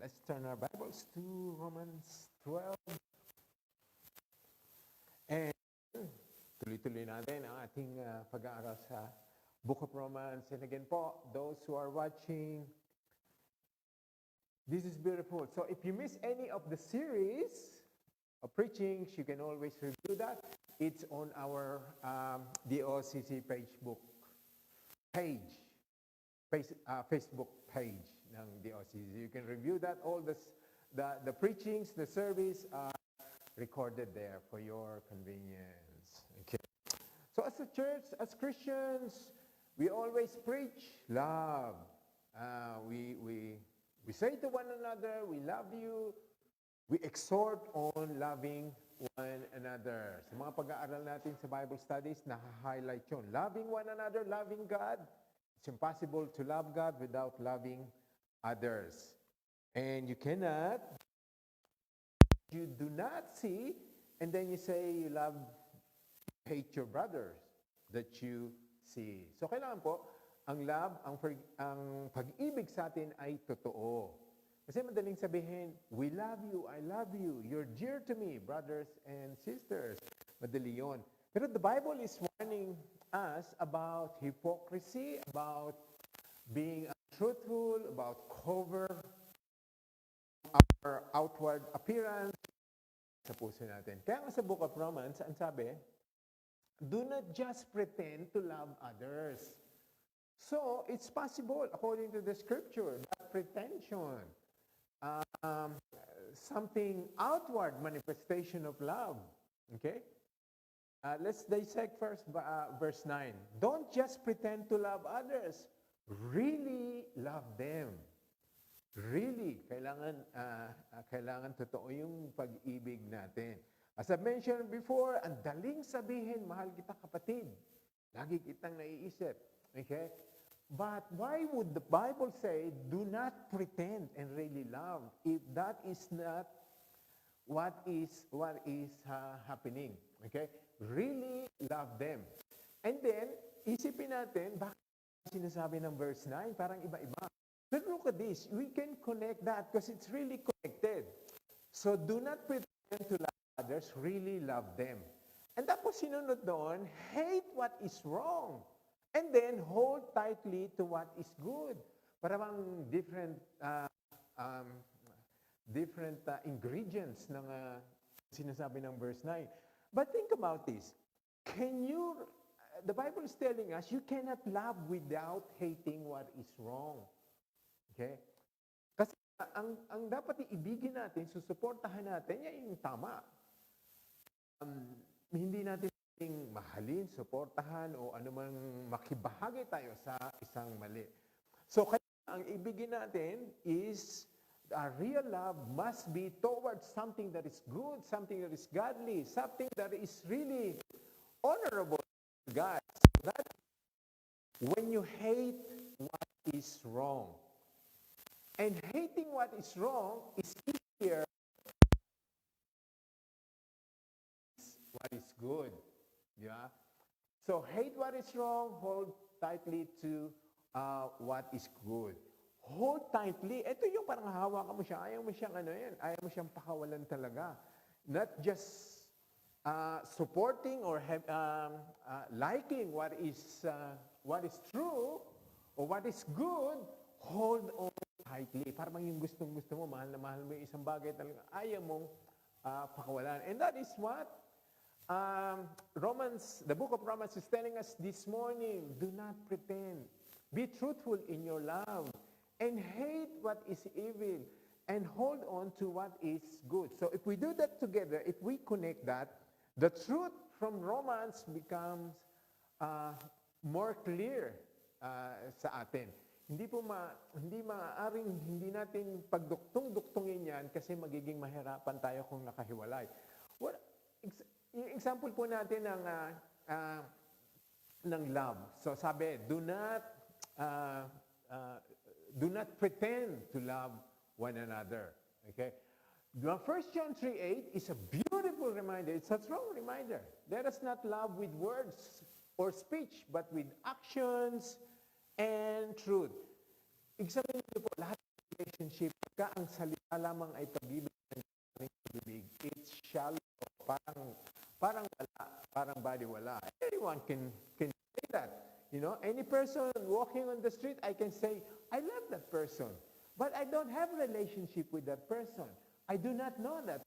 Let's turn our Bibles to Romans 12. And tuloy-tuloy natin ang ating pag-aaral sa Book of Romans. And again po, those who are watching, this is beautiful. So if you miss any of the series of preachings, you can always review that. It's on our DOCC Facebook page ng DOCC. You can review that. All the preachings, the service are recorded there for your convenience. Okay. So as a church, as Christians, we always preach love. We say to one another, we love you. We exhort on loving one another. Sa mga pag-aaral natin sa Bible studies, naka-highlight yun. Loving one another, loving God. It's impossible to love God without loving others. And you do not see, and then you say you hate your brothers that you see. So kailangan po, ang love, ang pag-ibig sa atin ay totoo. Kasi madaling sabihin, we love you, I love you, you're dear to me, brothers and sisters. Madali yun. Pero the Bible is warning us about hypocrisy, about being untruthful, about our outward appearance sa puso natin. Kaya nga sa Book of Romans, ang sabi, do not just pretend to love others. So, it's possible, according to the scripture, that pretension, something outward manifestation of love. Okay? Let's dissect first verse 9. Don't just pretend to love others. Really love them. Really, kailangan totoo yung pag-ibig natin. As I mentioned before, ang daling sabihin, mahal kita kapatid. Lagi kitang naiisip. Okay? But why would the Bible say, do not pretend and really love if that is not what is happening? Okay? Really love them. And then, isipin natin, bakit sinasabi ng verse 9? Parang iba-iba. But look at this. We can connect that because it's really connected. So, do not pretend to love others, really love them. And tapos sinunod doon, hate what is wrong. And then, hold tightly to what is good. Parang different ingredients ng sinasabi ng verse 9. But think about this. The Bible is telling us, you cannot love without hating what is wrong. Okay? Kasi ang dapat iibigin natin, susuportahan natin, yan yung tama. Hindi natin mahalin, suportahan, o anumang makibahagi tayo sa isang mali. So, kaya ang ibigin natin is, real love must be towards something that is good, something that is godly, something that is really honorable to God. So that when you hate what is wrong, and hating what is wrong is easier what is good. Yeah? So hate what is wrong, hold tightly to what is good. Hold tightly. Ito yung parang hawakan mo siya. Ayaw mo siyang pakawalan talaga. Not just supporting or liking what is true or what is good. Hold on tightly. Parang yung gustong-gusto mo, mahal na mahal mo yung isang bagay talaga, ayaw mong pakawalan. And that is what the book of Romans is telling us this morning. Do not pretend. Be truthful in your love. And hate what is evil. And hold on to what is good. So if we do that together, if we connect that, the truth from Romans becomes more clear sa atin. Hindi maaaring hindi natin pagduktong-duktungin yan kasi magiging mahirapan tayo kung nakahiwalay. Yung example po natin ng love. So sabi, do not pretend to love one another. Okay? 1 John 3:8 is a beautiful reminder. It's a strong reminder. Let us not love with words or speech, but with actions and truth. Examine niyo po, lahat relationship, pagka ang salita lamang ay pag-ibig, it's shallow, parang wala, parang baliwala. Anyone can say that. Any person walking on the street, I can say, I love that person. But I don't have a relationship with that person. I do not know that.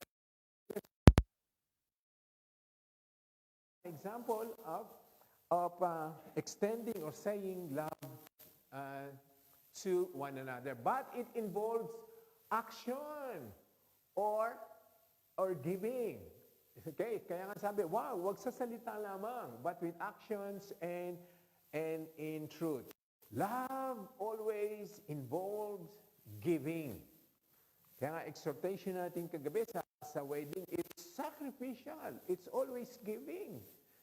Example of extending or saying love to one another. But it involves action or giving. Okay? Kaya nga sabi, wow, wag sa salita lamang, but with actions and in truth. Love always involves giving. Kaya nga exhortation natin kagabi sa wedding, it's sacrificial. It's always giving.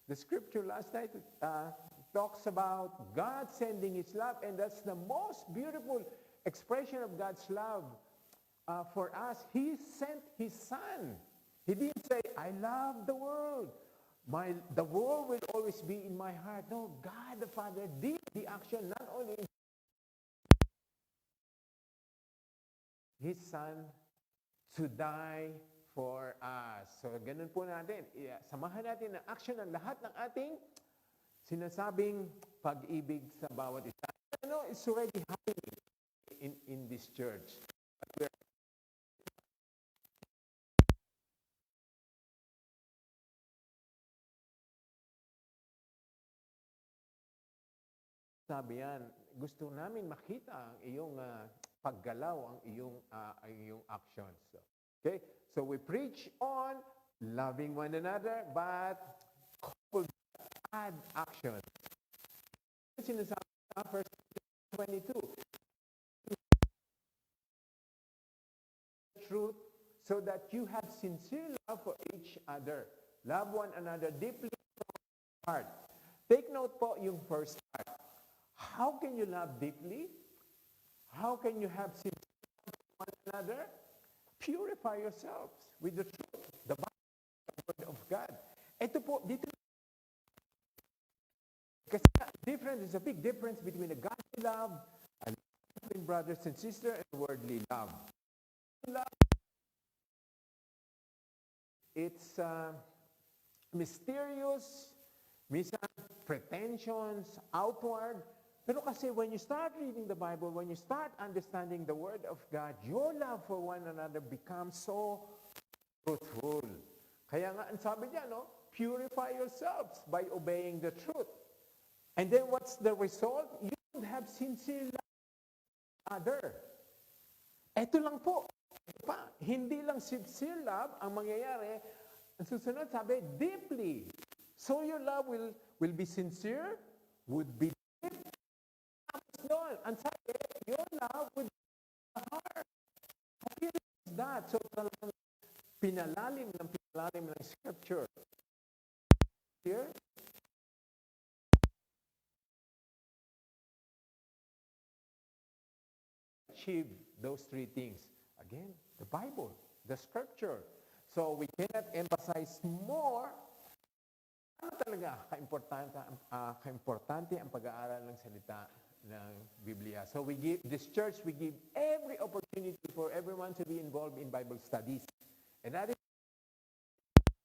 The scripture last night talks about God sending His love, and that's the most beautiful expression of God's love for us. He sent His Son. He didn't say, I love the world. The world will always be in my heart. No, God the Father did the action, not only in His Son to die for us. So, ganun po natin. Samahan natin ang action ng lahat ng ating sinasabing pag-ibig sa bawat isa. It's already happening in this church. Sabi yan, gusto namin makita ang iyong paggalaw, ang iyong actions. Okay? So we preach on loving one another, but coupled add action. Sinasabi sa verse 22. Truth, so that you have sincere love for each other. Love one another deeply from your heart. Take note po yung first part. How can you love deeply? How can you have sincere love for one another? Purify yourselves with the truth, the Bible, the Word of God. Ito po, dito, kasi there's a big difference between a godly love and between brothers and sisters and worldly love. Love, it's mysterious, minsan pretensions, outward. Pero kasi when you start reading the Bible, when you start understanding the Word of God, your love for one another becomes so truthful. Kaya nga, ang sabi niya, purify yourselves by obeying the truth. And then what's the result? You would have sincere love for other. Ito lang po. Hindi lang sincere love ang mangyayari. Ang susunod, sabi, deeply. So your love will be sincere, would be deep. Doon, ang sabi, your love would be the heart. How is that? So talagang pinalalim ng scripture. Here, achieve those three things. Again, the Bible, the scripture. So we cannot emphasize more. Ano talaga kaimportante ang pag-aaral ng salita ng Biblia. So we give every opportunity for everyone to be involved in Bible studies. And that is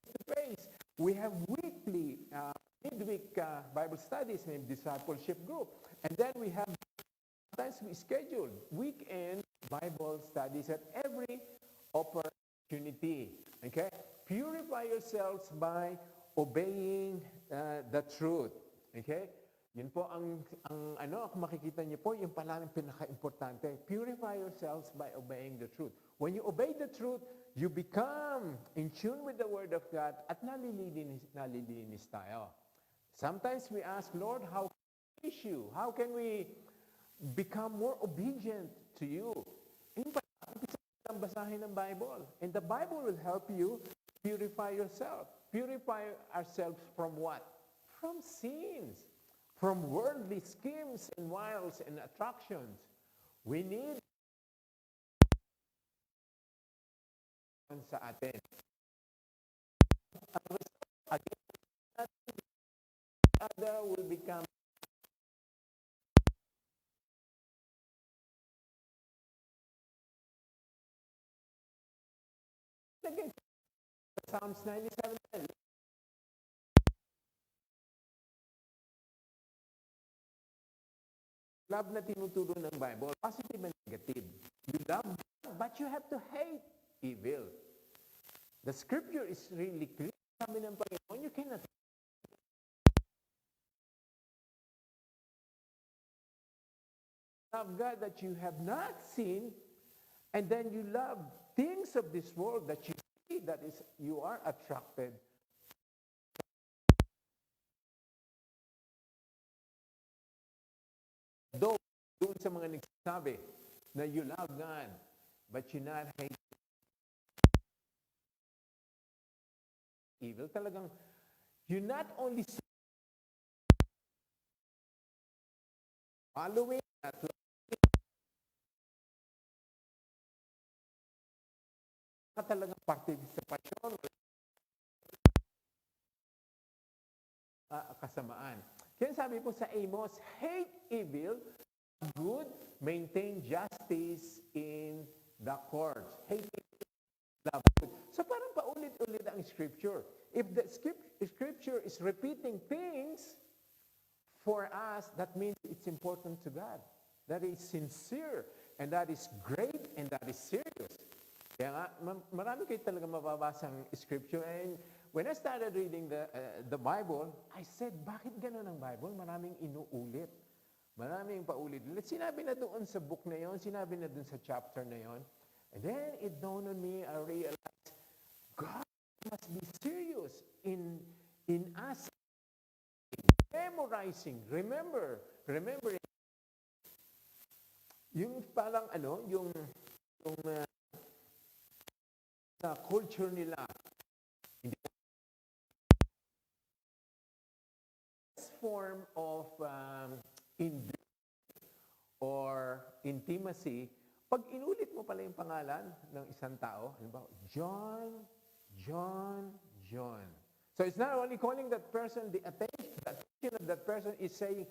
the base. We have weekly, midweek Bible studies named discipleship group. And then we have, sometimes we schedule weekend Bible studies at every opportunity. Okay? Purify yourselves by obeying the truth. Okay? Yun po ang kung makikita niyo po, yung pala ang pinaka-importante. Purify yourselves by obeying the truth. When you obey the truth, you become in tune with the Word of God at nalilinis tayo. Sometimes we ask, Lord, how can we teach you? How can we become more obedient to you? Yung pala, ang basahin ng Bible. And the Bible will help you purify yourself. Purify ourselves from what? From sins. From worldly schemes and wiles and attractions. We need sa atin. Other will become Again, Psalms 97. Love na tinuturo ng Bible, positive and negative. You love God, but you have to hate evil. The scripture is really clear. Sabi ng Panginoon, you cannot love God that you have not seen, and then you love things of this world that you see, that is, you are attracted. Though, doon sa mga nagsasabi na you love God, but you not hate evil, talagang, you not only following that talagang participation, kasamaan. Kaya sabi po sa Amos, hate evil, good, maintain justice in the courts. Hate evil, love good. So parang paulit-ulit ang scripture. If the scripture is repeating things for us, that means it's important to God. That is sincere, and that is great, and that is serious. Kaya nga, marami kayo talaga mababasang scripture. And when I started reading the Bible, I said, bakit gano'n ang Bible? Maraming inuulit. Maraming paulit-ulit. Sinabi na doon sa book na yon, sinabi na doon sa chapter na yon. And then it dawned on me, I realized, God must be serious in us memorizing, remembering. Yung parang yung sa culture nila, this form of or intimacy, pag inulit mo pala yung pangalan ng isang tao, halimbawa, John. So it's not only calling that person, the attention of that person is saying,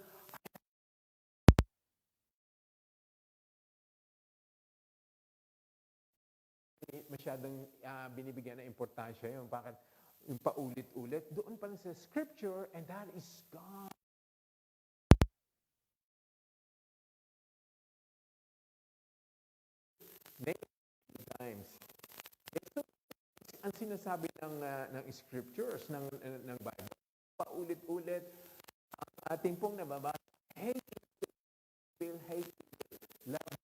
masyadong binibigyan ng importansya yung bakit yung paulit-ulit. Doon pa lang sa scripture, and that is God. Many times. Ito ang sinasabi ng scriptures, ng Bible. Paulit-ulit, ang ating pong nababasa, hate, love.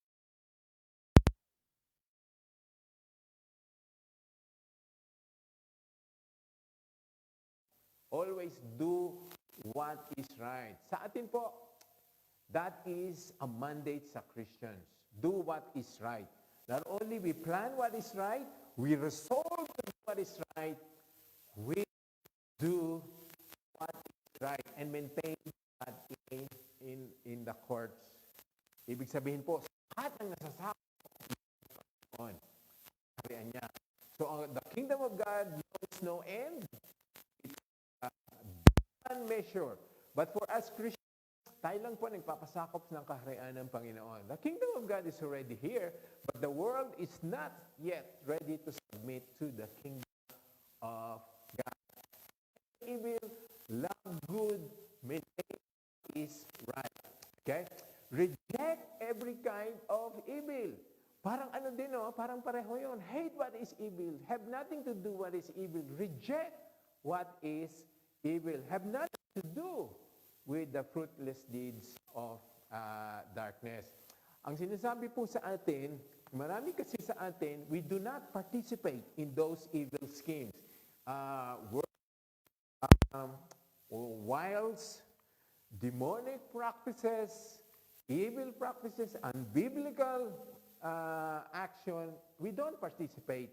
Always do what is right. Sa atin po, that is a mandate sa Christians. Do what is right. Not only we plan what is right, we resolve to do what is right, we do what is right and maintain that in the courts. Ibig sabihin po, lahat ng nasasakop on harian niya. So the kingdom of God knows no end. Measure. But for us Christians, tayo lang po nagpapasakop ng kaharian ng Panginoon. The kingdom of God is already here, but the world is not yet ready to submit to the kingdom of God. Evil, love good, maintain is right. Okay? Reject every kind of evil. Parang din, parang pareho yun. Hate what is evil. Have nothing to do what is evil. Reject what is evil. Have nothing to do with the fruitless deeds of darkness. Ang sinasabi po sa atin, marami kasi sa atin, we do not participate in those evil schemes. Wiles, demonic practices, evil practices, unbiblical action, we don't participate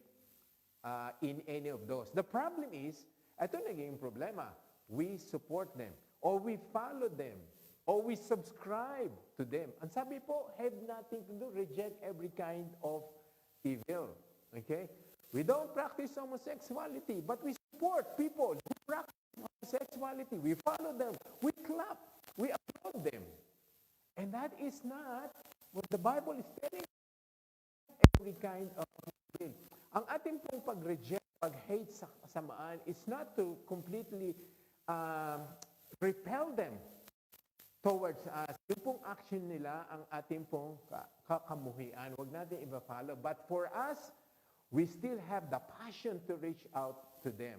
in any of those. The problem is, ito naging problema. We support them, or we follow them, or we subscribe to them. Ang sabi po, have nothing to do, reject every kind of evil. Okay? We don't practice homosexuality, but we support people who practice homosexuality. We follow them. We clap. We applaud them. And that is not what the Bible is telling. Every kind of evil. Ang ating pong pag-reject, pag-hate sa kasamaan is not to completely repel them towards us. Yung pong action nila ang ating pong kakamuhian. Huwag natin iba-follow. But for us, we still have the passion to reach out to them.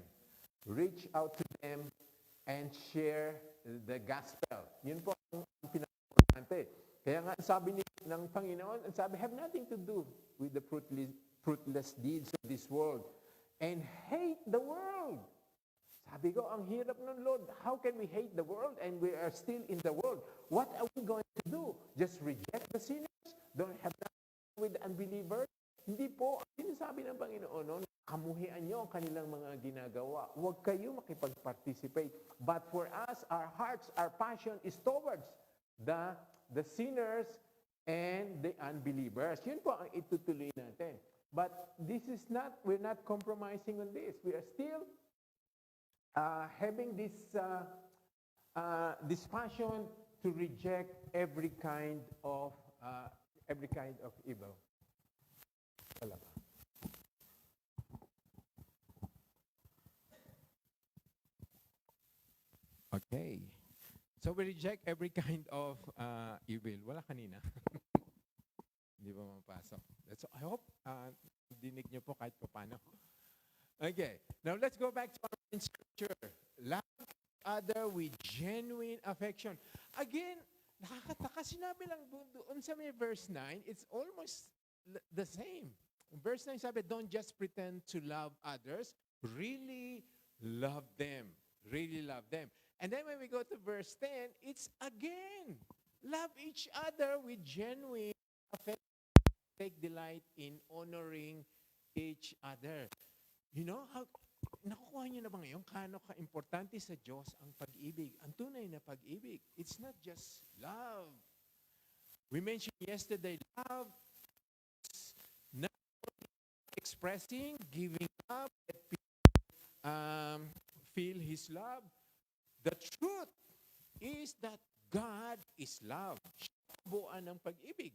Reach out to them and share the gospel. Yun po ang pinaka-importante. Kaya nga, sabi ng Panginoon, sabi, have nothing to do with the fruitless deeds of this world and hate the world. Sabi ko, ang hirap nun, Lord. How can we hate the world and we are still in the world? What are we going to do? Just reject the sinners? Don't have nothing with unbelievers? Hindi po. Ang sinasabi ng Panginoon noon, kamuhian nyo ang kanilang mga ginagawa. Huwag kayo makipag-participate. But for us, our hearts, our passion is towards the sinners and the unbelievers. Yun po ang itutuloy natin. But this is not, we're not compromising on this. We are still having this passion to reject every kind of evil. Wala pa. Okay. So we reject every kind of evil. Wala kanina. Hindi ba mapasok? So I hope dinig niyo po kahit paano. Okay. Now let's go back to our main scripture. Love other with genuine affection. Again, nakakataka. Sinabi lang doon sa may verse 9, it's almost the same. Verse 9 sabi, don't just pretend to love others. Really love them. Really love them. And then when we go to verse 10, it's again, love each other with genuine affection. Take delight in honoring each other. You know, nakukuha niyo na ba ngayon kano ka-importante sa Diyos ang pag-ibig? Ang tunay na pag-ibig. It's not just love. We mentioned yesterday, love is not expressing, giving love, let people feel His love. The truth is that God is love. Siya buuan ng pag-ibig.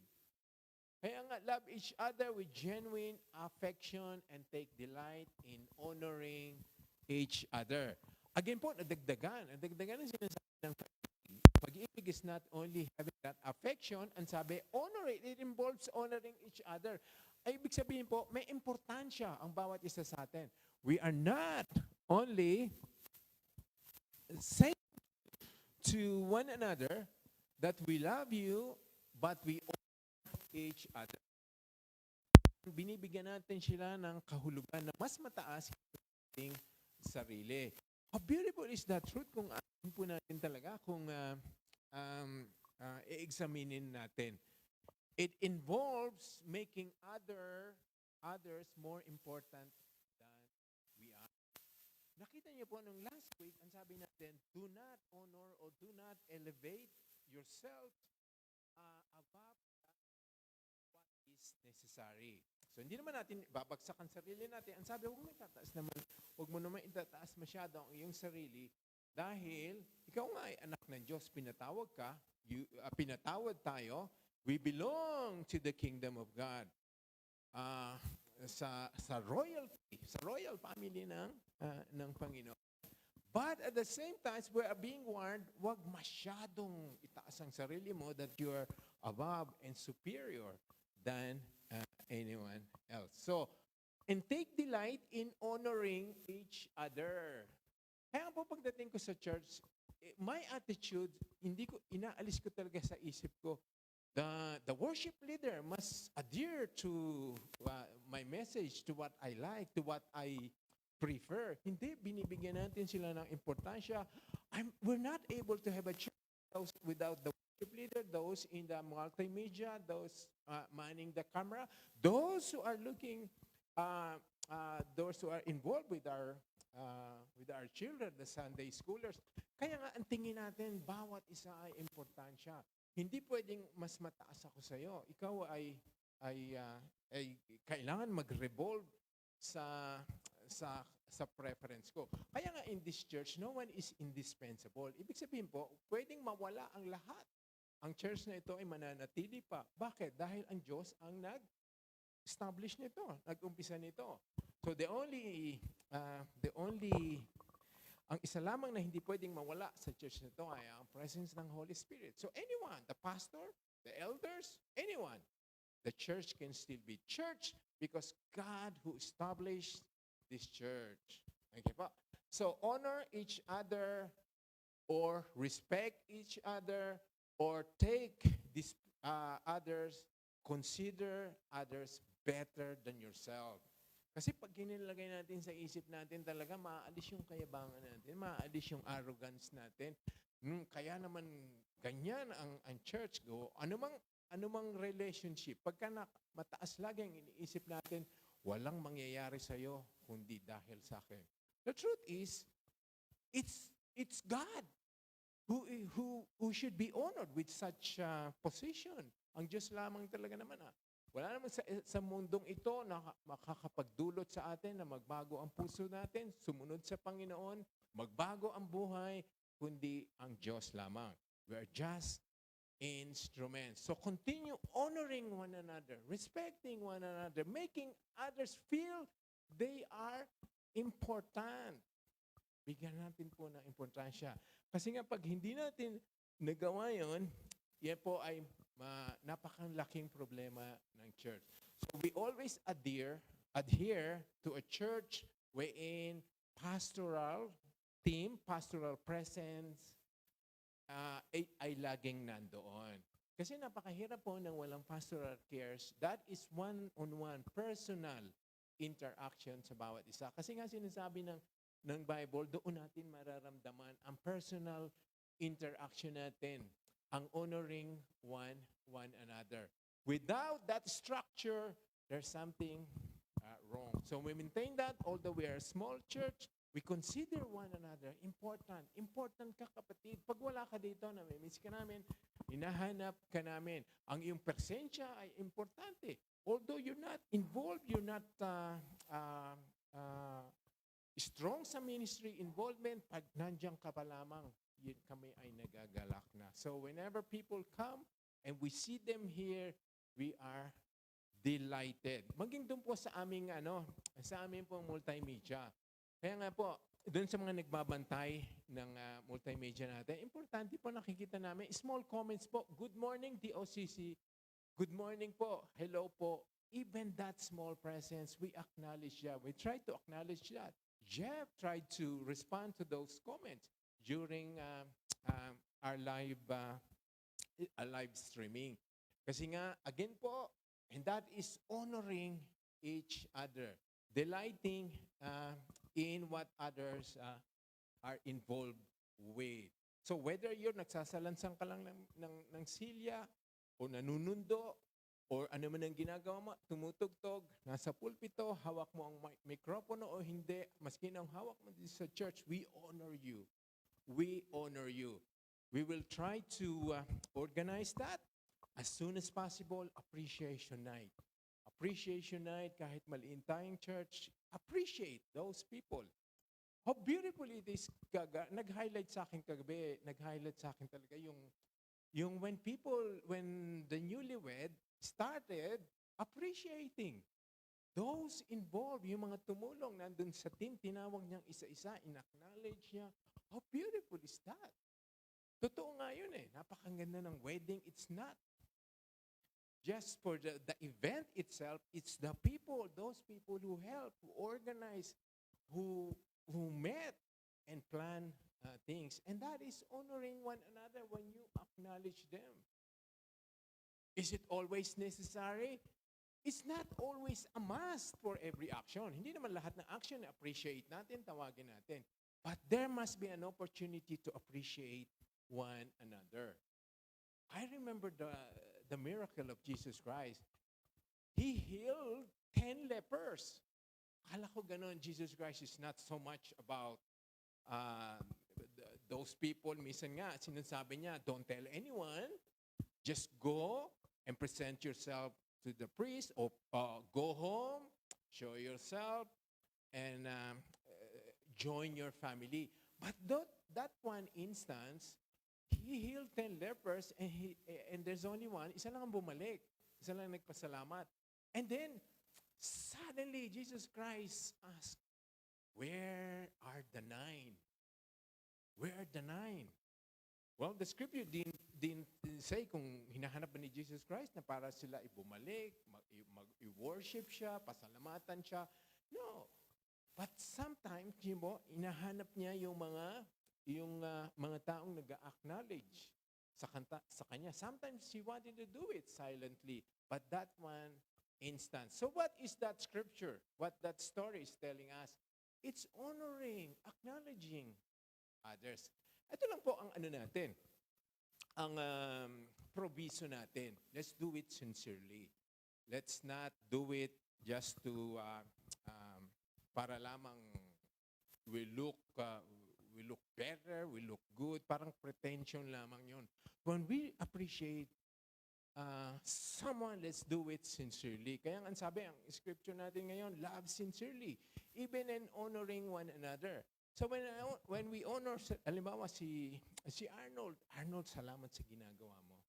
Kaya nga, love each other with genuine affection and take delight in honoring each other. Again po, nadagdagan. Nadagdagan ang sinasabi ng pag-ibig. Pag-ibig is not only having that affection, and sabi, honor it. It involves honoring each other. Ay, ibig sabihin po, may importansya ang bawat isa sa atin. We are not only saying to one another that we love you, but we each other. Binibigyan natin sila ng kahulugan na mas mataas sa ating sarili. How beautiful is that truth kung atin po natin talaga, kung i-examinin natin. It involves making others more important than we are. Nakita niyo po nung last week, ang sabi natin, do not honor or do not elevate yourself above necessary. So hindi naman natin babagsak ang sarili natin. Ang sabi, huwag mo naman itataas masyado ang iyong sarili dahil ikaw nga ay anak ng Diyos, pinatawag ka, pinatawad tayo, we belong to the kingdom of God. Sa royal family ng Panginoon. But at the same time, we are being warned, huwag masyadong itaas ang sarili mo that you are above and superior than anyone else. So, and take delight in honoring each other. Kaya po pagdating ko sa church, my attitude, inaalis ko talaga sa isip ko, the worship leader must adhere to my message, to what I like, to what I prefer. Hindi, binibigyan natin sila ng importansya. We're not able to have a church without the worship leader, those in the multimedia, those manning the camera, those who are looking, those who are involved with our children, the Sunday schoolers. Kaya nga, ang tingin natin, bawat isa ay importansya. Hindi pwedeng mas mataas ako sa iyo. Ikaw ay kailangan mag-revolve sa preference ko. Kaya nga in this church, no one is indispensable. Ibig sabihin po, pwedeng mawala ang lahat. Ang church na ito ay mananatili pa. Bakit? Dahil ang Diyos ang nag-establish nito, nag-umpisa nito. So ang isa lamang na hindi pwedeng mawala sa church nito ay ang presence ng Holy Spirit. So anyone, the pastor, the elders, anyone, the church can still be church because God who established this church. Okay po? So honor each other or respect each other or take this others, consider others better than yourself. Kasi pag ginilagay natin sa isip natin, talaga maaalis yung kayabangan natin, maaalis yung arrogance natin. Kaya naman ganyan ang church go. Anumang relationship, pagka mataas lagi ang iniisip natin, walang mangyayari sa'yo kundi dahil sa akin. The truth is, it's God who should be honored with such position. Ang Diyos lamang talaga naman. Wala naman sa mundong ito na makakapagdulot sa atin na magbago ang puso natin, sumunod sa Panginoon, magbago ang buhay, kundi ang Diyos lamang. We are just instruments. So continue honoring one another, respecting one another, making others feel they are important. Bigyan natin po ng importansya. Kasi nga pag hindi natin nagawa yun, yan po ay napakalaking problema ng church. So we always adhere to a church wherein pastoral team, pastoral presence ay laging nandoon. Kasi napakahirap po ng walang pastoral cares. That is one-on-one personal interaction sa bawat isa. Kasi nga sinasabi ng Bible, doon natin mararamdaman ang personal interaction natin, ang honoring one another. Without that structure, there's something wrong. So we maintain that, although we are a small church, we consider one another important. Important ka, kapatid. Pag wala ka dito, namimiss ka namin, hinahanap ka namin. Ang iyong presensya ay importante. Although you're not involved, you're not strong sa ministry involvement, pag nandiyan ka pa lamang, yun kami ay nagagalak na. So whenever people come and we see them here, we are delighted. Maging doon po sa aming pong multimedia. Kaya nga po, doon sa mga nagbabantay ng multimedia natin, importante po nakikita namin, small comments po, good morning DOCC, good morning po, hello po. Even that small presence, we acknowledge that. We try to acknowledge that. Jeff tried to respond to those comments during our live streaming. Kasi nga, again po, and that is honoring each other, delighting in what others are involved with. So whether you're nagsasalansang ka lang ng silya o nanunundo, or ano man ang ginagawa mo, tumutugtog, nasa pulpito, hawak mo ang mikropono o hindi, maski na ang hawak mo sa church, we honor you. We honor you. We will try to organize that as soon as possible. Appreciation night. Appreciation night, kahit maliin tayong church, appreciate those people. How beautiful it is. Nag-highlight sa akin kagabi, nag-highlight sa akin talaga yung when the newlywed started appreciating those involved, yung mga tumulong nandun sa team, tinawag niyang isa-isa, in-acknowledge niya. How beautiful is that? Totoo nga yun eh. Napakaganda ng wedding. It's not just for the event itself. It's the people, those people who help, who organize, who met and plan things. And that is honoring one another when you acknowledge them. Is it always necessary? It's not always a must for every action. Hindi naman lahat ng action na appreciate natin, tawagin natin. But there must be an opportunity to appreciate one another. I remember the miracle of Jesus Christ. He healed 10 lepers. Akala ko ganun, Jesus Christ is not so much about those people. Minsan nga, sinasabi niya, don't tell anyone. Just go and present yourself to the priest, or go home, show yourself, and join your family. But that one instance, he healed 10 lepers, and there's only one. Isa lang ang bumalik. Isa lang nagpasalamat. And then, Suddenly, Jesus Christ asked, where are the 9? Where are the 9? Well, the scripture didn't say kung hinahanap ba ni Jesus Christ na para sila ibumalik, i-worship siya, pasalamatan siya. No. But sometimes, inahanap niya yung mga taong nag-acknowledge sa kanya. Sometimes he wanted to do it silently, but that one instant. So what is that scripture? What that story is telling us? It's honoring, acknowledging others. Ito lang po ang natin, ang proviso natin. Let's do it sincerely. Let's not do it just to para lamang we look better, we look good, parang pretension lamang yon. When we appreciate someone, let's do it sincerely. Kaya ang sabi, ang scripture natin ngayon, love sincerely, even in honoring one another. So when we honor, halimbawa si Arnold, salamat sa ginagawa mo.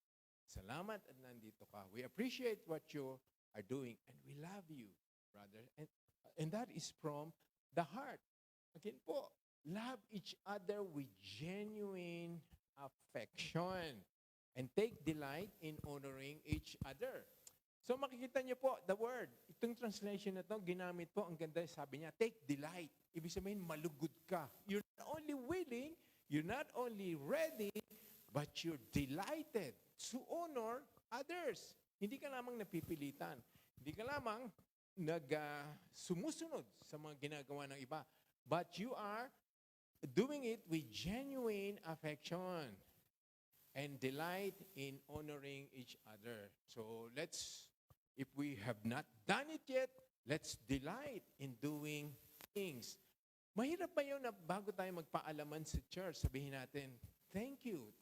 Salamat at nandito ka. We appreciate what you are doing and we love you, brother. And that is from the heart. Again po, love each other with genuine affection and take delight in honoring each other. So makikita niyo po, the word, itong translation na to, ginamit po, ang ganda, sabi niya, take delight. Ibig sabihin, malugod ka. You're not only willing, you're not only ready, but you're delighted to honor others. Hindi ka lamang napipilitan. Hindi ka lamang sumusunod sa mga ginagawa ng iba. But you are doing it with genuine affection and delight in honoring each other. So if we have not done it yet, let's delight in doing things. Mahirap ba yun na bago tayo magpaalaman sa church, sabihin natin, thank you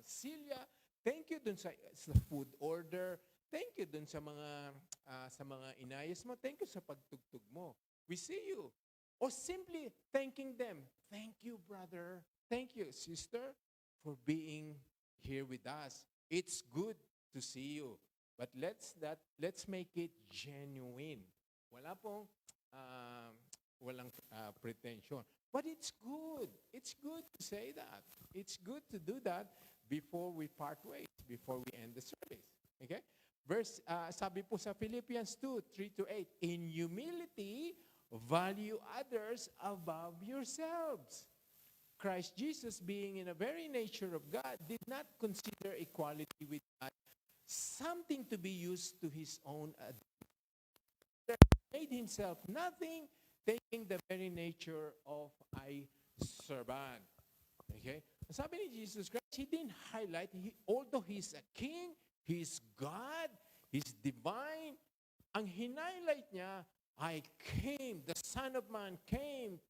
Celia, thank you dun sa food order, thank you dun sa mga inayos mo, thank you sa pagtugtog mo. We see you. Or simply thanking them. Thank you, brother. Thank you, sister, for being here with us. It's good to see you. But let's make it genuine. Walang pretension. But it's good. It's good to say that. It's good to do that before we part ways, before we end the service. Okay? Sabi po sa Philippians 2:3-8, in humility, value others above yourselves. Christ Jesus, being in a very nature of God, did not consider equality with God something to be used to his own advantage. He made himself nothing, taking the very nature of a servant. Okay? Sabi ni Jesus Christ, he didn't highlight, although he's a king, he's God, he's divine, ang highlight niya, the Son of Man came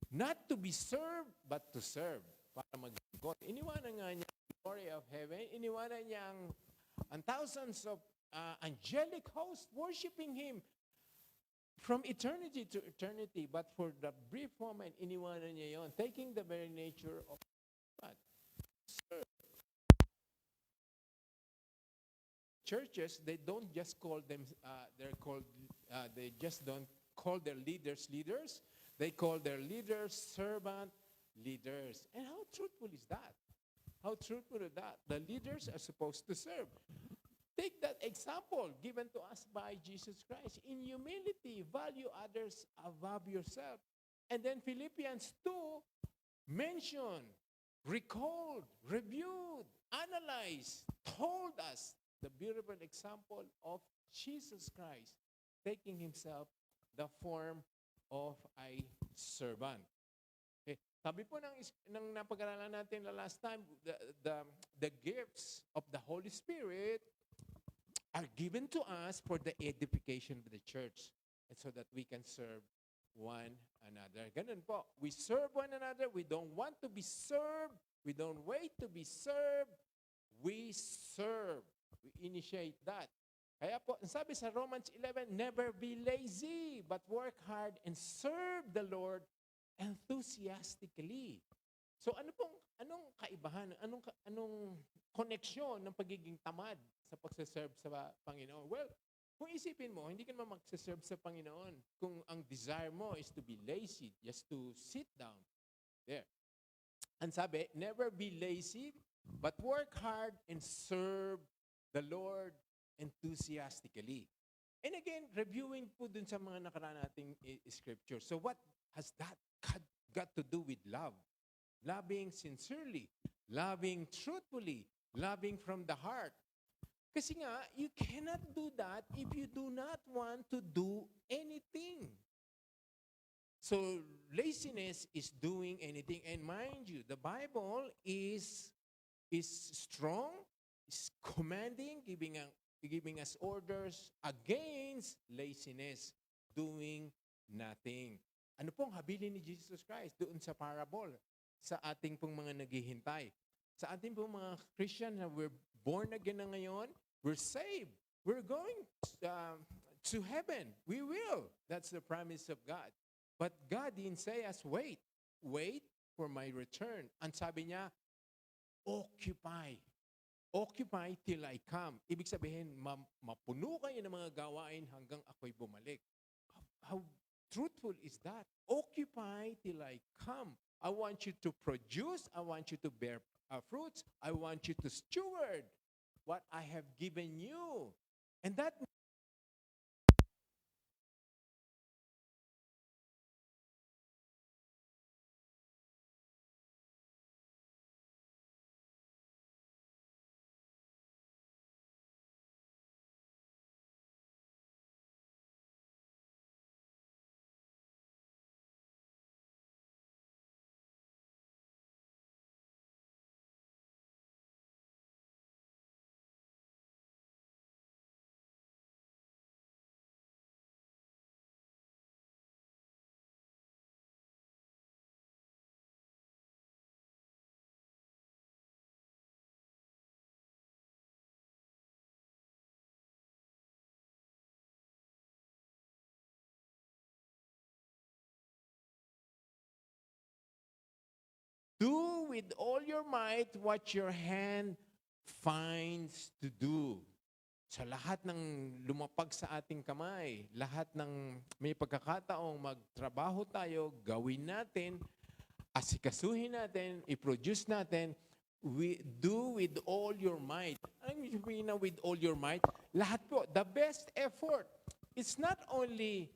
not to be served, but to serve. Para mag-God. Iniwanan nga niya the glory of heaven. Iniwanan niya ang thousands of angelic hosts worshiping Him from eternity to eternity. But for the brief moment, iniwanan niya yon, taking the very nature of God. Serve. Churches, they don't just call them, they just don't call their leaders leaders. They call their leaders servant leaders. And how truthful is that? How truthful is that? The leaders are supposed to serve. Take that example given to us by Jesus Christ. In humility, value others above yourself. And then Philippians 2 mentioned, recalled, reviewed, analyzed, told us the beautiful example of Jesus Christ taking himself the form of a servant. Okay. Sabi po ng napag-aralan natin last time, the gifts of the Holy Spirit are given to us for the edification of the church and so that we can serve one another. Ganun po. We serve one another. We don't want to be served. We don't wait to be served. We serve. We initiate that. Kaya po, sabi sa Romans 11, never be lazy, but work hard and serve the Lord enthusiastically. So anong kaibahan, anong koneksyon ng pagiging tamad sa pagsaserve sa Panginoon? Well, kung isipin mo, hindi ka naman magsaserve sa Panginoon kung ang desire mo is to be lazy, just to sit down there. Ang sabi, never be lazy, but work hard and serve the Lord enthusiastically. And again, reviewing po dun sa mga nakaraan nating scripture. So what has that got to do with love? Loving sincerely, loving truthfully, loving from the heart. Kasi nga, you cannot do that if you do not want to do anything. So, laziness is doing anything. And mind you, the Bible is strong, is commanding, giving us orders against laziness, doing nothing. Ano pong habilin ni Jesus Christ doon sa parable sa ating pong mga naghihintay? Sa ating pong mga Christian na we're born again na ngayon, we're saved. We're going to heaven. We will. That's the promise of God. But God didn't say us, wait for my return. Ang sabi niya, occupy. Occupy till I come. Ibig sabihin, mapuno kayo ng mga gawain hanggang ako'y bumalik. How truthful is that? Occupy till I come. I want you to produce. I want you to bear fruits. I want you to steward what I have given you. And that do with all your might what your hand finds to do. Sa lahat ng lumapag sa ating kamay, lahat ng may pagkakataong magtrabaho tayo, gawin natin, asikasuhin natin, i-produce natin, we do with all your might. Ano yung sabihin na with all your might? Lahat po, the best effort. It's not only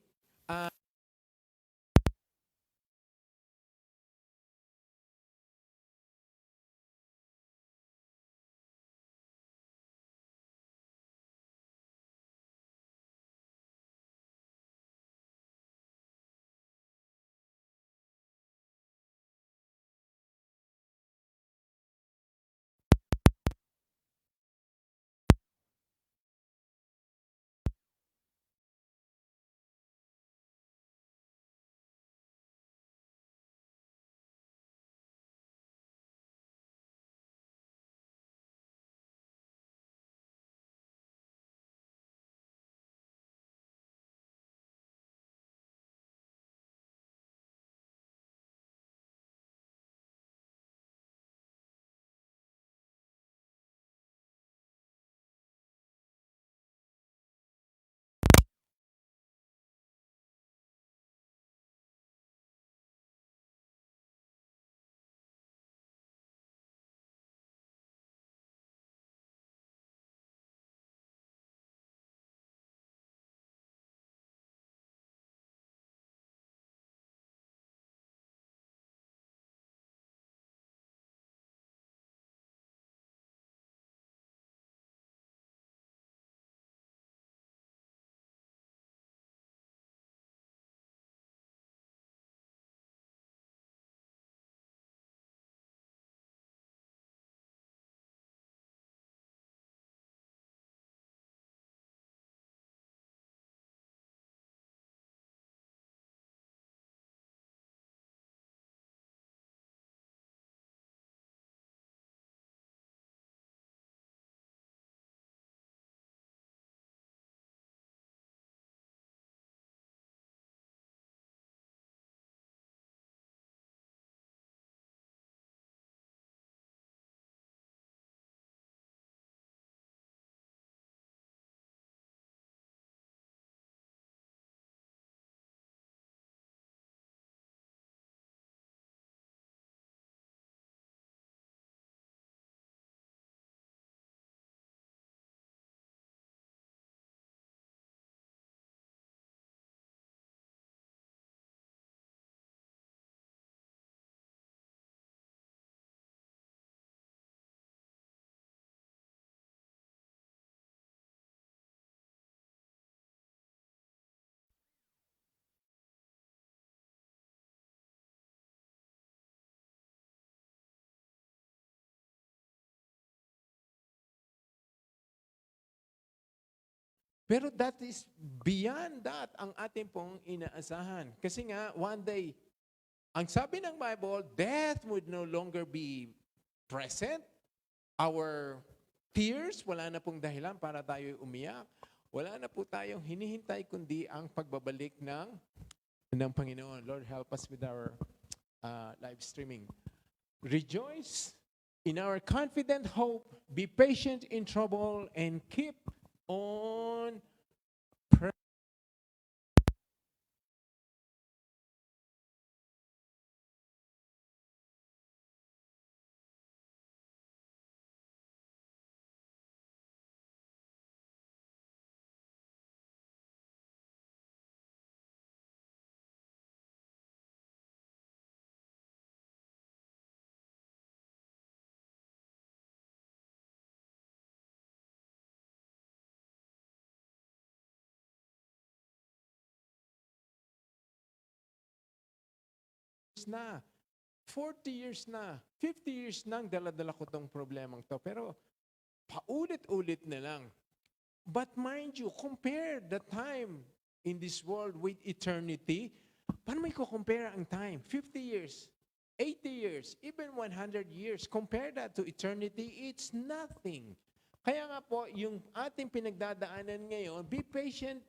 Pero that is beyond that ang ating pong inaasahan. Kasi nga, one day, ang sabi ng Bible, death would no longer be present. Our tears, wala na pong dahilan para tayo umiyak. Wala na po tayong hinihintay kundi ang pagbabalik ng Panginoon. Lord, help us with our live streaming. Rejoice in our confident hope. Be patient in trouble and keep on praying. Na 40 years na, 50 years nang dala-dala ko tong problemang to. Pero paulit-ulit na lang. But mind you, compare the time in this world with eternity. Paano may compare ang time? 50 years, 80 years, even 100 years. Compare that to eternity, it's nothing. Kaya nga po, yung ating pinagdadaanan ngayon, be patient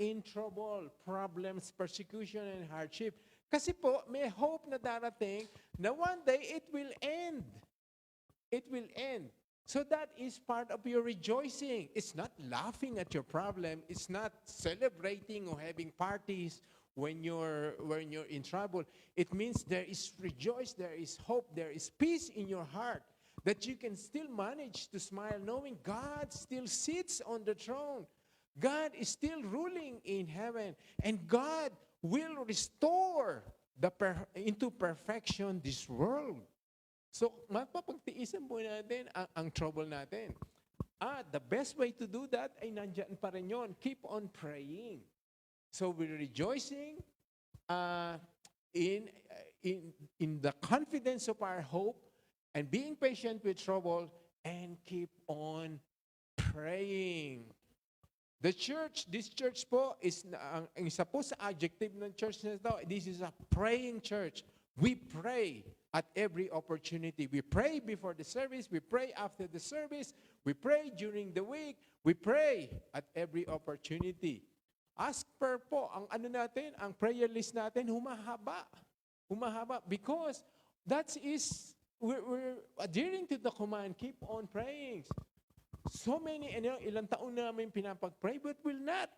in trouble, problems, persecution, and hardship. Kasi po, may hope na darating na one day it will end. It will end. So that is part of your rejoicing. It's not laughing at your problem. It's not celebrating or having parties when you're in trouble. It means there is rejoice, there is hope, there is peace in your heart that you can still manage to smile knowing God still sits on the throne. God is still ruling in heaven. And God will restore into perfection this world. So, mapapagtiisan po natin ang trouble natin. The best way to do that ay nandyan pa rin yun. Keep on praying. So, we're rejoicing in the confidence of our hope and being patient with trouble and keep on praying. The church, this church po, is ang isa po sa adjective ng church na ito, this is a praying church. We pray at every opportunity. We pray before the service. We pray after the service. We pray during the week. We pray at every opportunity. As per po, ang ang prayer list natin, humahaba. Humahaba because we're adhering to the command, keep on praying. So many, ilang taon namin pinapag-pray, but we're not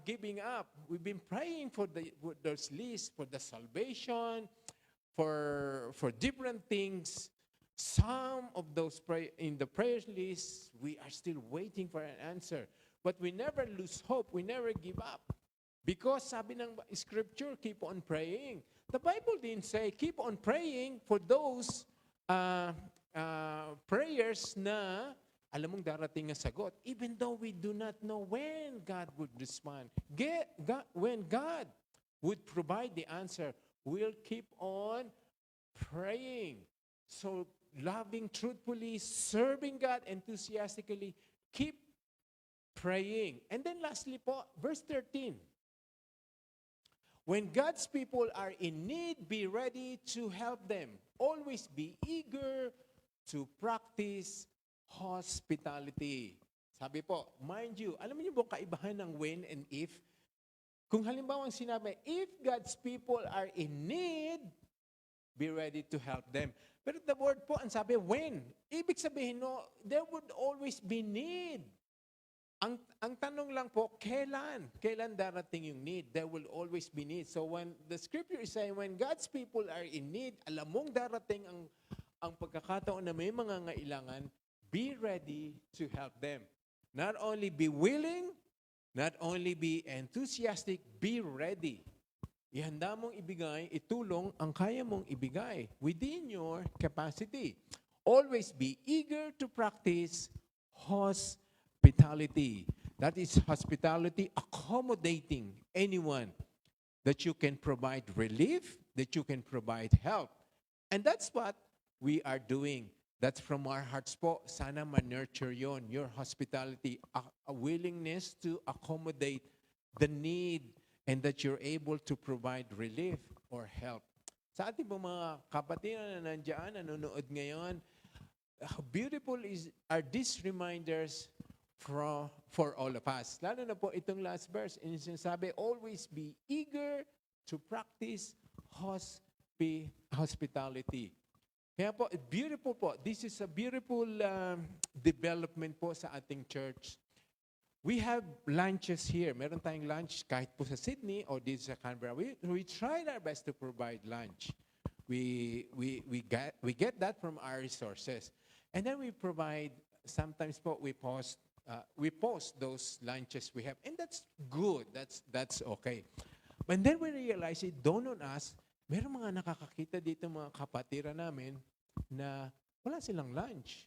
giving up. We've been praying for those lists, for the salvation, for different things. Some of those in the prayer list, we are still waiting for an answer. But we never lose hope. We never give up. Because sabi ng scripture, keep on praying. The Bible didn't say, keep on praying for those prayers na alam mong darating ang sagot, even though we do not know when God would respond. When God would provide the answer, we'll keep on praying. So, loving truthfully, serving God enthusiastically, keep praying. And then lastly po, verse 13. When God's people are in need, be ready to help them. Always be eager to practice hospitality. Sabi po, mind you, alam niyo po kaibahan ng when and if? Kung halimbawa ang sinabi, if God's people are in need, be ready to help them. Pero the word po, ang sabi, when. Ibig sabihin, no, there would always be need. Ang tanong lang po, kailan? Kailan darating yung need? There will always be need. So when the scripture is saying, when God's people are in need, alam mong darating ang pagkakataon na may mga ngailangan, be ready to help them. Not only be willing, not only be enthusiastic, be ready. Ihanda mong ibigay, itulong ang kaya mong ibigay within your capacity. Always be eager to practice hospitality. That is hospitality, accommodating anyone that you can provide relief, that you can provide help. And that's what we are doing. That's from our hearts po. Sana ma-nurture yon, your hospitality, a willingness to accommodate the need and that you're able to provide relief or help. Sa ating po mga kapatid na nandiyan, nanonood ngayon, how beautiful are these reminders for all of us. Lalo na po itong last verse, and sinasabi, always be eager to practice hospitality. Kaya po, beautiful po. This is a beautiful development po sa ating church. We have lunches here. Meron tayong lunch kahit po sa Sydney or dito sa Canberra. We tried our best to provide lunch. We get that from our resources. And then we provide, sometimes po we post those lunches we have. And that's good. That's okay. But then we realize it dawned on us, meron mga nakakakita dito mga kapatiran namin na wala silang lunch.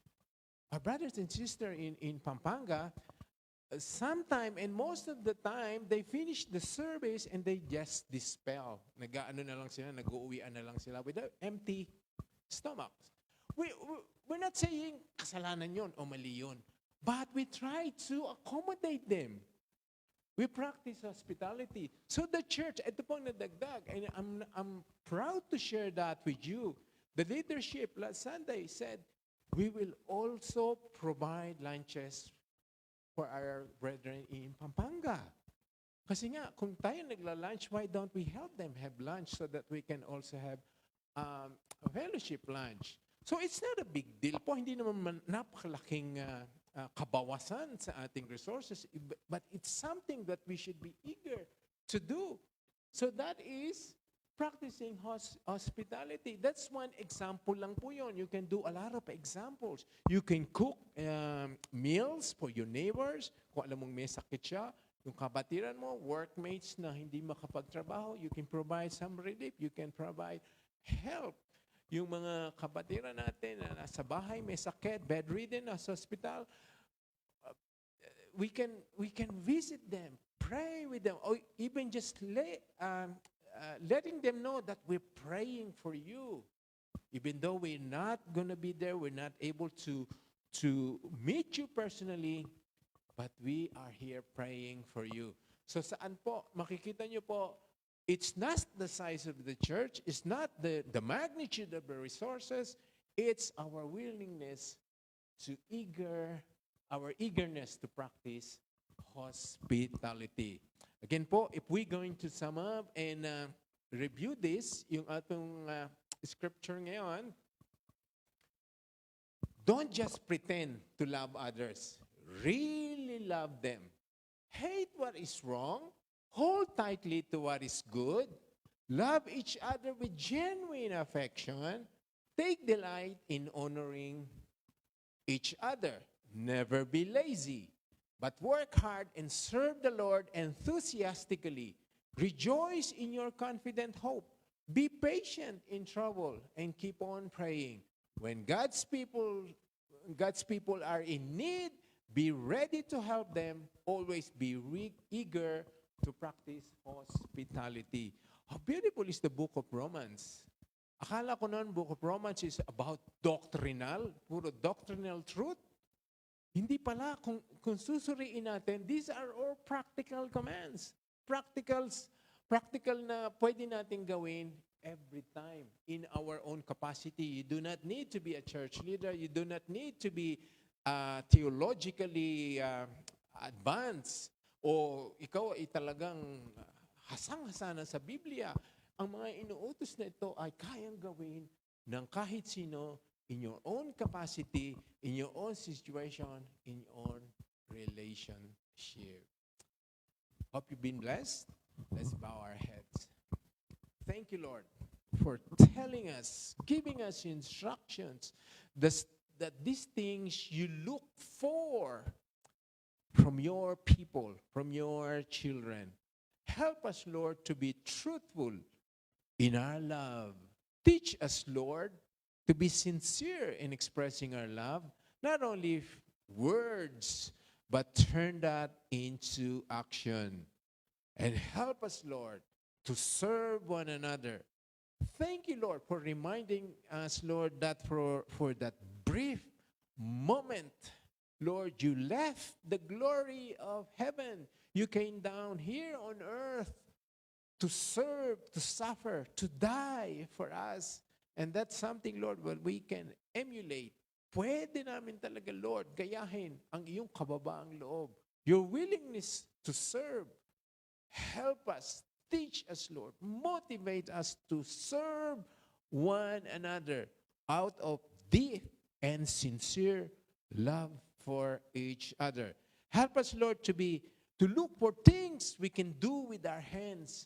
Our brothers and sisters in Pampanga, sometime and most of the time, they finish the service and they just dispel. Nag-ano na lang sila, nag-uuwian na lang sila with empty stomachs. We're not saying kasalanan yun o mali yun, but we try to accommodate them. We practice hospitality. So the church, ito pong nadagdag, and I'm proud to share that with you. The leadership last Sunday said, we will also provide lunches for our brethren in Pampanga. Kasi nga, kung tayo nagla-lunch, why don't we help them have lunch so that we can also have a fellowship lunch? So it's not a big deal po. Hindi naman napakalaking kabawasan sa ating resources, but it's something that we should be eager to do. So that is practicing hospitality. That's one example lang po yun. You can do a lot of examples. You can cook meals for your neighbors. Kung alam mong may sakit siya, yung kabatiran mo, workmates na hindi makapagtrabaho, you can provide some relief. You can provide help. Yung mga kabatiran natin na nasa bahay, may sakit, bedridden, nasa hospital, we can visit them, pray with them, or even just letting them know that we're praying for you. Even though we're not going to be there, we're not able to meet you personally, but we are here praying for you. So saan po, makikita nyo po, it's not the size of the church, it's not the magnitude of the resources, it's our willingness our eagerness to practice hospitality. Again po, if we're going to sum up and review this, yung atong scripture ngayon, don't just pretend to love others. Really love them. Hate what is wrong. Hold tightly to what is good. Love each other with genuine affection. Take delight in honoring each other. Never be lazy, but work hard and serve the Lord enthusiastically. Rejoice in your confident hope. Be patient in trouble and keep on praying. When God's people are in need, be ready to help them. Always be eager to practice hospitality. How beautiful is the book of Romans. Akala ko noon, book of Romans is about doctrinal, puro doctrinal truth. Hindi pala, kung susuriin natin, these are all practical commands. Practical na pwede natin gawin every time in our own capacity. You do not need to be a church leader. You do not need to be theologically advanced. O ikaw ay talagang hasang-hasa na sa Biblia. Ang mga inuutos na ito ay kayang gawin ng kahit sino in your own capacity, in your own situation, in your own relationship. Hope you've been blessed. Let's bow our heads. Thank you, Lord, for telling us, giving us instructions that these things you look for from your people, from your children. Help us, Lord, to be truthful in our love. Teach us, Lord, to be sincere in expressing our love, not only words, but turn that into action. And help us, Lord, to serve one another. Thank you, Lord, for reminding us, Lord, that for that brief moment, Lord, you left the glory of heaven. You came down here on earth to serve, to suffer, to die for us. And that's something, Lord, what we can emulate. Pwede namin talaga, Lord, gayahin ang iyong kababaang loob. Your willingness to serve. Help us, teach us, Lord. Motivate us to serve one another out of deep and sincere love for each other. Help us, Lord, to look for things we can do with our hands.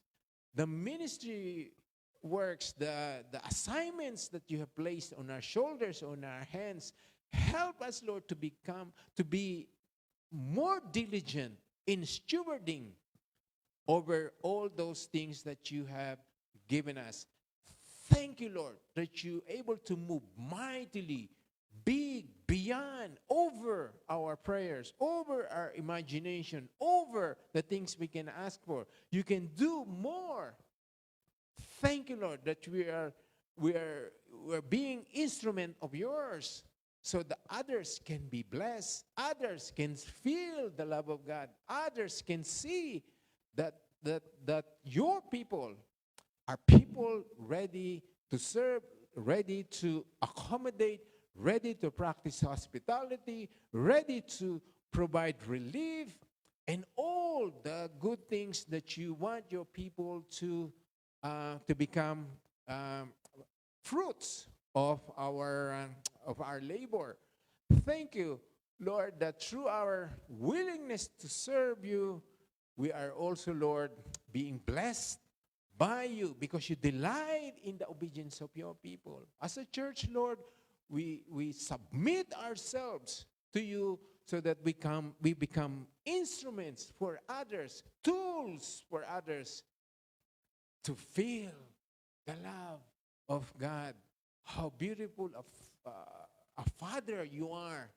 The ministry works, the assignments that you have placed on our shoulders, on our hands. Help us, Lord, to be more diligent in stewarding over all those things that you have given us. Thank you, Lord, that you're able to move mightily, big, beyond, over our prayers, over our imagination, over the things we can ask for. You can do more. Thank you, Lord, that we're being instrument of yours, so that others can be blessed, others can feel the love of God, others can see that your people are people ready to serve, ready to accommodate, ready to practice hospitality, ready to provide relief, and all the good things that you want your people to become fruits of our labor. Thank you, Lord, that through our willingness to serve you, we are also, Lord, being blessed by you because you delight in the obedience of your people. As a church, Lord, we submit ourselves to you so that we become instruments for others, tools for others to feel the love of God. How beautiful a Father you are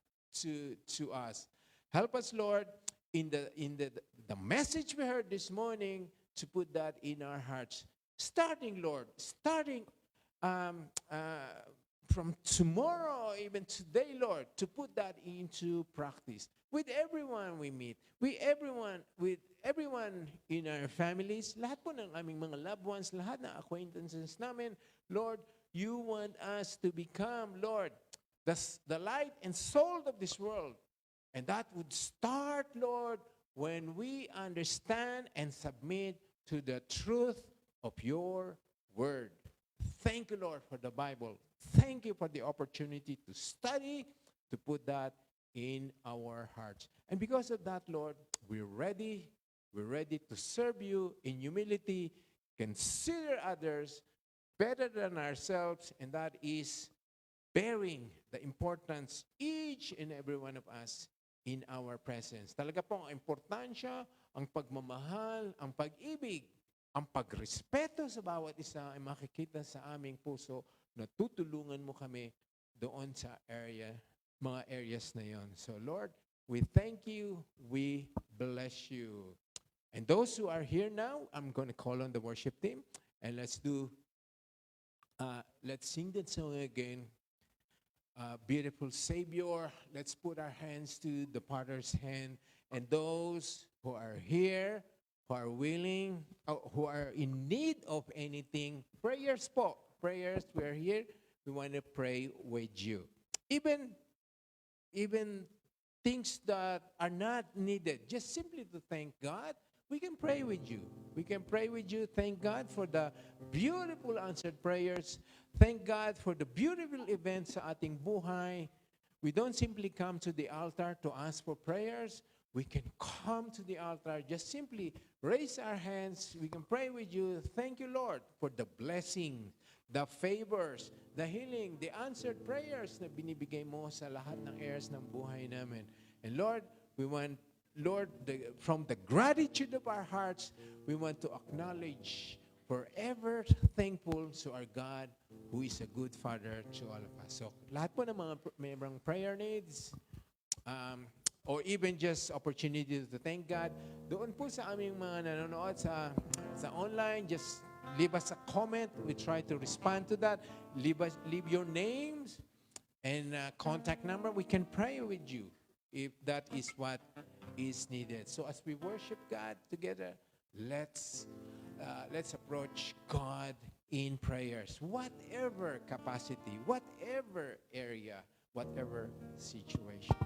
to us. Help us, Lord, in the message we heard this morning, to put that in our hearts. Starting from tomorrow, even today, Lord, to put that into practice with everyone we meet, with everyone in our families, lahat po ng aming mga loved ones, lahat ng acquaintances namin. Lord, you want us to become, Lord, the light and salt of this world. And that would start, Lord, when we understand and submit to the truth of your word. Thank you, Lord, for the Bible. Thank you for the opportunity to study, to put that in our hearts. And because of that, Lord, we're ready to serve you in humility, consider others better than ourselves, and that is bearing the importance, each and every one of us, in our presence. Talaga po ang importansya, ang pagmamahal, ang pag-ibig, ang pagrespeto sa bawat isa ay makikita sa aming puso na tutulungan mo kami doon sa mga areas na yon. So Lord, we thank you, we bless you. And those who are here now, I'm going to call on the worship team, and let's sing that song again. Beautiful Savior, let's put our hands to the Potter's hand. And those who are here, who are willing, who are in need of anything, prayers po. Prayers, we are here. We want to pray with you. Even things that are not needed, just simply to thank God, we can pray with you. We can pray with you. Thank God for the beautiful answered prayers. Thank God for the beautiful events sa ating buhay. We don't simply come to the altar to ask for prayers. We can come to the altar, just simply raise our hands. We can pray with you. Thank you, Lord, for the blessing, the favors, the healing, the answered prayers na binibigay mo sa lahat ng areas ng buhay namin. And Lord, we want, Lord, from the gratitude of our hearts, we want to acknowledge, forever thankful to our God who is a good Father to all of us. So, lahat po ng mga mayroong prayer needs, or even just opportunity to thank God, doon po sa aming mga nanonood sa online, just leave us a comment. We try to respond to that. Leave your names And contact number, we can pray with you if that is what is needed. So as we worship God together, let's approach God in prayers, whatever capacity, whatever area, whatever situation.